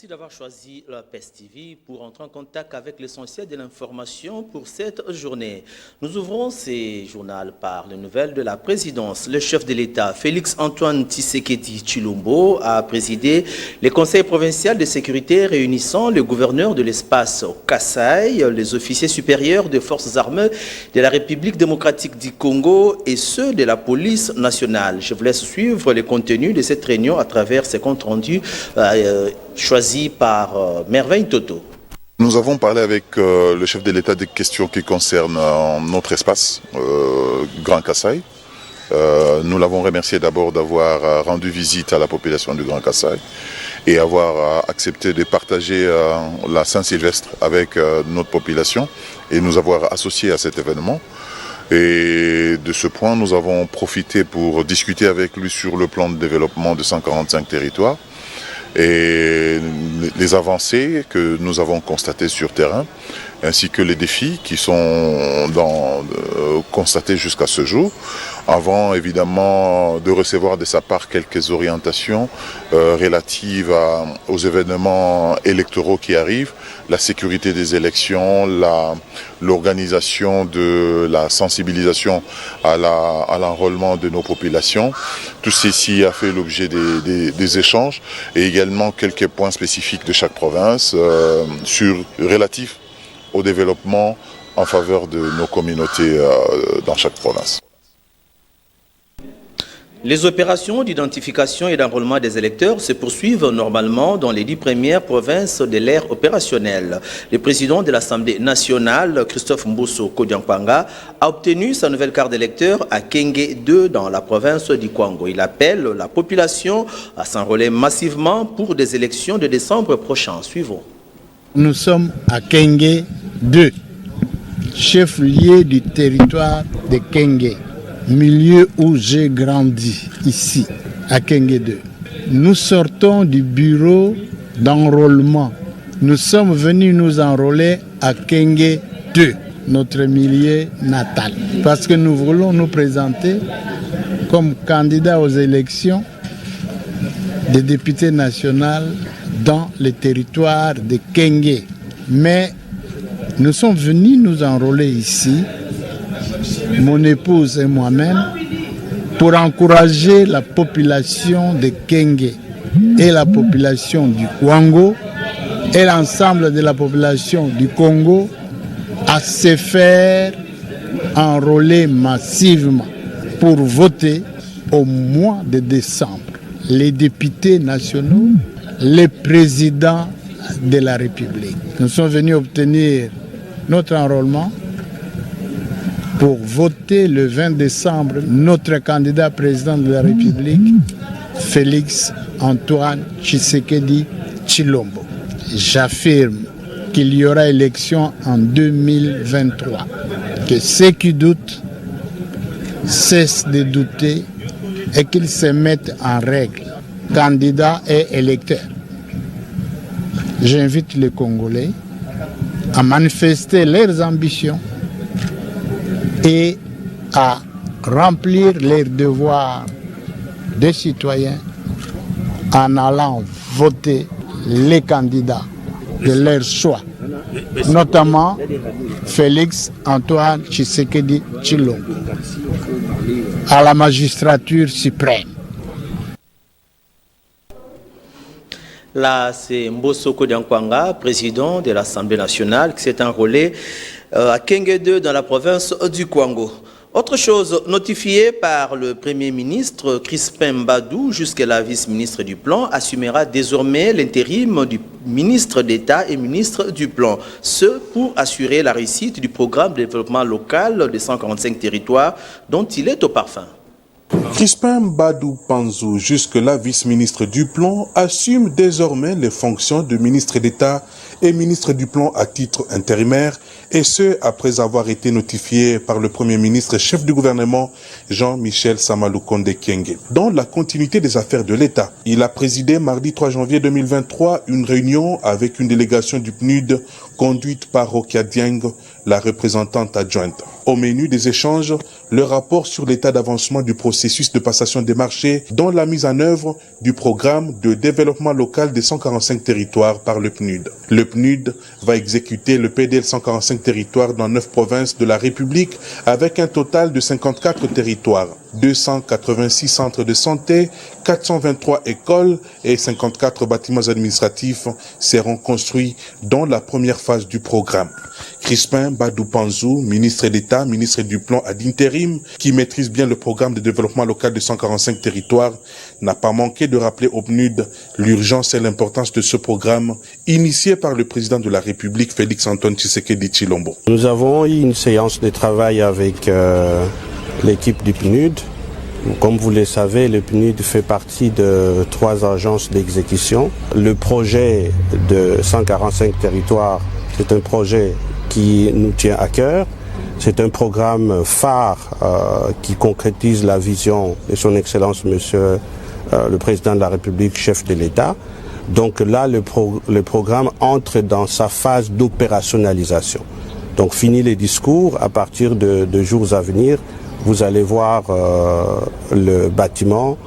Merci d'avoir choisi la PES TV pour entrer en contact avec l'essentiel de l'information pour cette journée. Nous ouvrons ces journaux par les nouvelles de la présidence. Le chef de l'État, Félix-Antoine Tshisekedi Tshilombo, a présidé le conseil provincial de sécurité réunissant le gouverneur de l'espace Kasaï, les officiers supérieurs des forces armées de la République démocratique du Congo et ceux de la police nationale. Je vous laisse suivre le contenu de cette réunion à travers ces comptes rendus choisi par Merveille Toto. Nous avons parlé avec le chef de l'État des questions qui concernent notre espace, Grand Kasaï. Nous l'avons remercié d'abord d'avoir rendu visite à la population du Grand Kasaï et avoir accepté de partager la Saint-Sylvestre avec notre population et nous avoir associés à cet événement. Et de ce point, nous avons profité pour discuter avec lui sur le plan de développement de 145 territoires et les avancées que nous avons constatées sur terrain, ainsi que les défis qui sont constatés jusqu'à ce jour, avant évidemment de recevoir de sa part quelques orientations relatives aux événements électoraux qui arrivent, la sécurité des élections, l'organisation de la sensibilisation à l'enrôlement de nos populations. Tout ceci a fait l'objet des échanges et également quelques points spécifiques de chaque province relatifs au développement en faveur de nos communautés dans chaque province. Les opérations d'identification et d'enrôlement des électeurs se poursuivent normalement dans les 10 premières provinces de l'ère opérationnelle. Le président de l'Assemblée nationale, Christophe Mbosso Kodiampanga, a obtenu sa nouvelle carte d'électeur à Kenge 2 dans la province du Kwango. Il appelle la population à s'enrôler massivement pour des élections de décembre prochain. Suivons. Nous sommes à Kenge 2, chef-lieu du territoire de Kenge, milieu où j'ai grandi, ici, à Kenge 2. Nous sortons du bureau d'enrôlement. Nous sommes venus nous enrôler à Kenge 2, notre milieu natal, parce que nous voulons nous présenter comme candidats aux élections des députés nationaux dans le territoire de Kenge. Mais nous sommes venus nous enrôler ici, mon épouse et moi-même, pour encourager la population de Kenge et la population du Kwango et l'ensemble de la population du Congo à se faire enrôler massivement pour voter au mois de décembre les députés nationaux, les présidents de la République. Nous sommes venus obtenir notre enrôlement pour voter le 20 décembre notre candidat président de la République, Félix-Antoine Tshisekedi Tshilombo. J'affirme qu'il y aura élection en 2023. Que ceux qui doutent cessent de douter et qu'ils se mettent en règle, candidats et électeurs. J'invite les Congolais à manifester leurs ambitions et à remplir leurs devoirs de citoyens en allant voter les candidats de leur choix, notamment Félix-Antoine Tshisekedi Tshilombo à la magistrature suprême. Là, c'est Mbosso Kodiampanga, président de l'Assemblée nationale, qui s'est enrôlé à Kenge 2 dans la province du Kwango. Autre chose, notifiée par le Premier ministre Crispin Mbadou, jusqu'à vice-ministre du Plan, assumera désormais l'intérim du ministre d'État et ministre du Plan. Ce pour assurer la réussite du programme de développement local des 145 territoires dont il est au parfum. Crispin Mbadou Panzou, jusque-là vice-ministre du Plan, assume désormais les fonctions de ministre d'État et ministre du Plan à titre intérimaire, et ce, après avoir été notifié par le Premier ministre chef du gouvernement Jean-Michel Samaloukonde Kyenge. Dans la continuité des affaires de l'État, il a présidé mardi 3 janvier 2023 une réunion avec une délégation du PNUD conduite par Rokia Dieng, la représentante adjointe. Au menu des échanges, le rapport sur l'état d'avancement du processus de passation des marchés, dont la mise en œuvre du programme de développement local des 145 territoires par le PNUD. Le PNUD va exécuter le PDL 145 territoires dans 9 provinces de la République avec un total de 54 territoires, 286 centres de santé, 423 écoles et 54 bâtiments administratifs seront construits dans la première phase du programme. Crispin Badou Panzou, ministre d'État, ministre du Plan ad intérim, qui maîtrise bien le programme de développement local de 145 territoires, n'a pas manqué de rappeler au PNUD l'urgence et l'importance de ce programme initié par le président de la République, Félix-Antoine Tshisekedi Tshilombo. Nous avons eu une séance de travail avec l'équipe du PNUD. Comme vous le savez, le PNUD fait partie de 3 agences d'exécution. Le projet de 145 territoires, c'est un projet qui nous tient à cœur. C'est un programme phare qui concrétise la vision de son Excellence, Monsieur le Président de la République, chef de l'État. Donc là, le programme entre dans sa phase d'opérationnalisation. Donc fini les discours, à partir de jours à venir, vous allez voir le bâtiment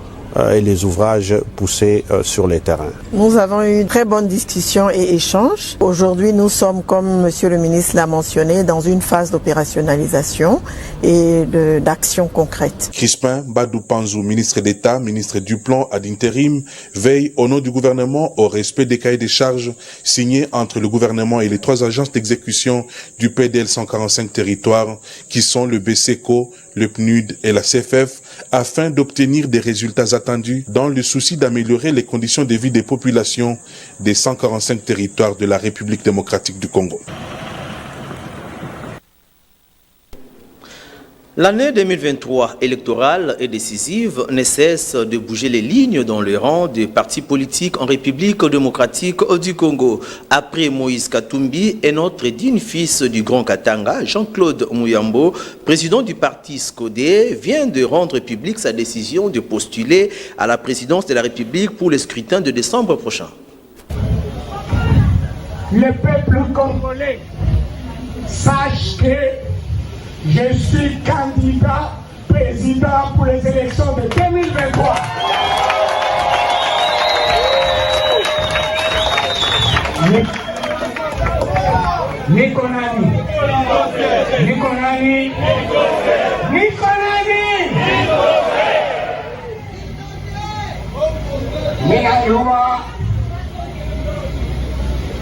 et les ouvrages poussés sur les terrains. Nous avons eu une très bonne discussion et échange. Aujourd'hui, nous sommes, comme Monsieur le ministre l'a mentionné, dans une phase d'opérationnalisation et d'action concrète. Crispin Badou Panzou, ministre d'État, ministre du Plan ad intérim, veille au nom du gouvernement au respect des cahiers des charges signés entre le gouvernement et les 3 agences d'exécution du PDL 145 territoires qui sont le BCECO, le PNUD et la CFF afin d'obtenir des résultats attendus dans le souci d'améliorer les conditions de vie des populations des 145 territoires de la République démocratique du Congo. L'année 2023 électorale est décisive, ne cesse de bouger les lignes dans le rang des partis politiques en République démocratique du Congo. Après Moïse Katumbi et notre digne fils du Grand Katanga, Jean-Claude Mouyambo, président du parti SCODE, vient de rendre publique sa décision de postuler à la présidence de la République pour le scrutin de décembre prochain. Le peuple congolais sache que je suis candidat président pour les élections de 2023. Nikonani. Ninajua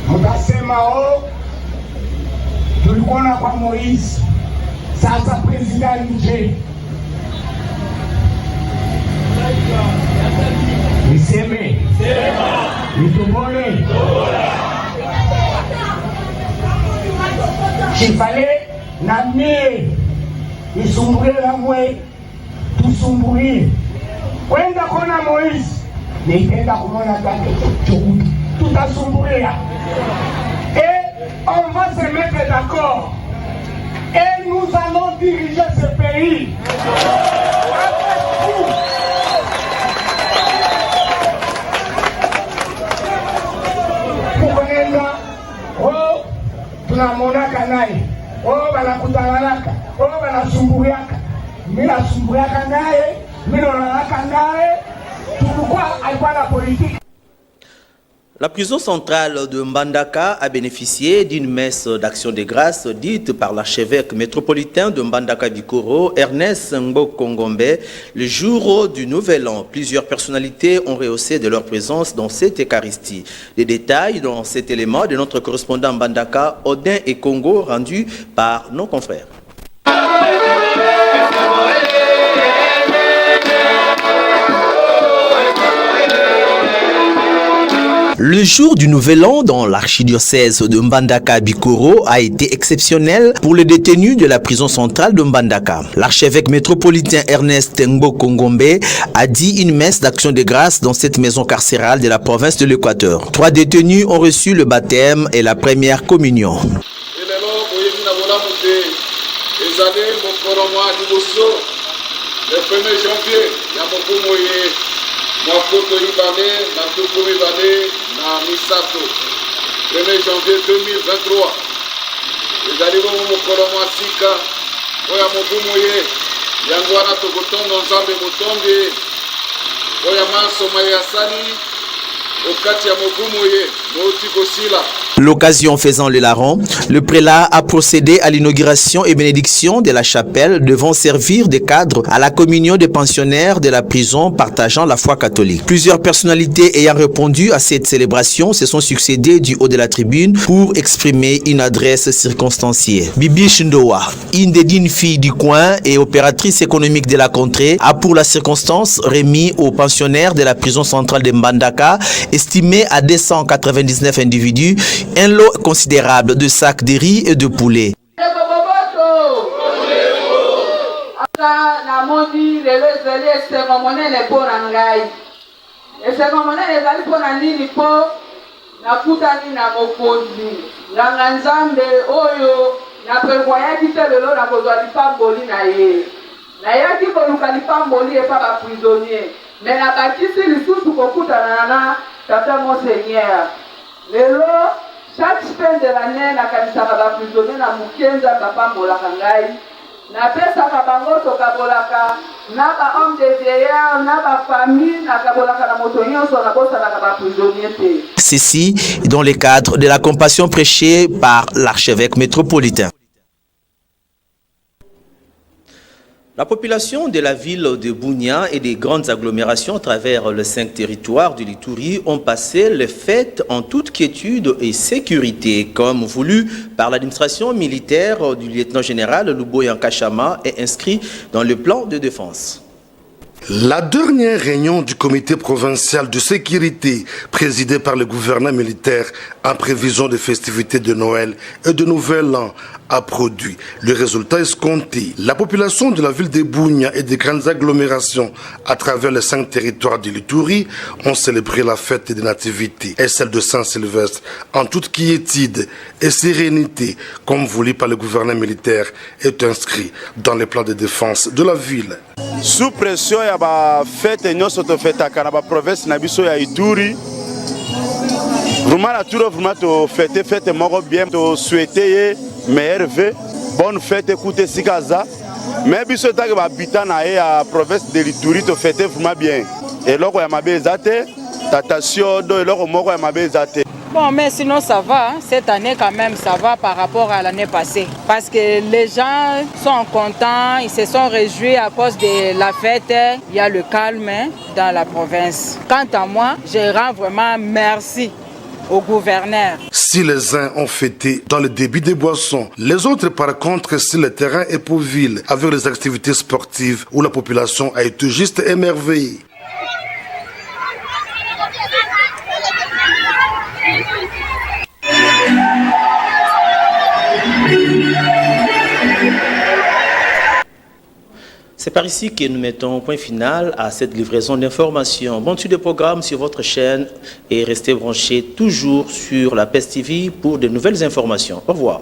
mtasema tulikuwa kwa Moïse. Sasa president nje niseme nitubole kifale na mie isumbulie lamwe tusumbulie kwenda kona Moïse nitenda kumona kake tutasumbulia et on va se mettre d'accord. Et nous allons diriger ce pays. Kukonenda, oh, tunamonaka naye, oh, banakutananaka, oh, banasumburiaka. Mina sumburiaka naye, mina nanaka naye, tulikuwa alikuwa na politique. La prison centrale de Mbandaka a bénéficié d'une messe d'action de grâce dite par l'archevêque métropolitain de Mbandaka-Bikoro, Ernest Ngbo-Kongombe, le jour du Nouvel An. Plusieurs personnalités ont rehaussé de leur présence dans cette Eucharistie. Les détails dans cet élément de notre correspondant Mbandaka, Odin et Congo, rendu par nos confrères. Le jour du Nouvel An dans l'archidiocèse de Mbandaka-Bikoro a été exceptionnel pour les détenus de la prison centrale de Mbandaka. L'archevêque métropolitain Ernest Ngbo-Kongombe a dit une messe d'action de grâce dans cette maison carcérale de la province de l'Équateur. 3 détenus ont reçu le baptême et la première communion. Le 1er janvier, Mwakoto Ibane, na Toko Ibane, na Misato. 1er janvier 2023. ezali bongo mokolo mwa sika oyo mobumu ye yango wana tokotondo nzambe motonde oyo mansoma ye asali okati ya mobumu ye mouti kosila. L'occasion faisant le larron, le prélat a procédé à l'inauguration et bénédiction de la chapelle devant servir de cadre à la communion des pensionnaires de la prison partageant la foi catholique. Plusieurs personnalités ayant répondu à cette célébration se sont succédées du haut de la tribune pour exprimer une adresse circonstanciée. Bibi Shindowa, une des dignes filles du coin et opératrice économique de la contrée, a pour la circonstance remis aux pensionnaires de la prison centrale de Mbandaka, estimé à 299 individus, un lot considérable de sacs de riz et de poulet. Chaque semaine de l'année, na kanisa ba prisonnier na mukenza papa mbolaka ngai. Na pesa ka bango to kabolaka na ba homme de vieillard na ba famille na kabolaka na moto nyonso na bosa na ba prisonnier te. Ceci dans le cadre de la compassion prêchée par l'archevêque métropolitain. La population de la ville de Bunia et des grandes agglomérations à travers les 5 territoires de l'Ituri ont passé les fêtes en toute quiétude et sécurité, comme voulu par l'administration militaire du lieutenant-général Luboya Kachama et inscrit dans le plan de défense. La dernière réunion du comité provincial de sécurité présidée par le gouverneur militaire en prévision des festivités de Noël et de Nouvel An a produit le résultat escompté. La population de la ville de Bunia et des grandes agglomérations à travers les 5 territoires de l'Ituri ont célébré la fête des nativités et celle de Saint-Sylvestre en toute quiétude et sérénité, comme voulu par le gouverneur militaire, est inscrit dans les plans de défense de la ville. Sous pression, il y a des fêtes et nous sommes fêtes dans la province de Ituri. Vraiment, la tour vraiment fête bien, souhaiter meilleure vie, bonne fête, écoutez Sikaza. Mais si vous avez habitant dans la province de l'Ituri, vous fêtez vraiment bien. Et là, vous avez tatation, et là, vous avez Bon, mais sinon ça va. Cette année quand même ça va par rapport à l'année passée. Parce que les gens sont contents, ils se sont réjouis à cause de la fête. Il y a le calme dans la province. Quant à moi, je rends vraiment merci au gouverneur. Si les uns ont fêté dans le débit des boissons, les autres par contre sur le terrain et pour ville avec les activités sportives où la population a été juste émerveillée. C'est par ici que nous mettons point final à cette livraison d'informations. Bon suite de programme sur votre chaîne et restez branchés toujours sur la PES TV pour de nouvelles informations. Au revoir.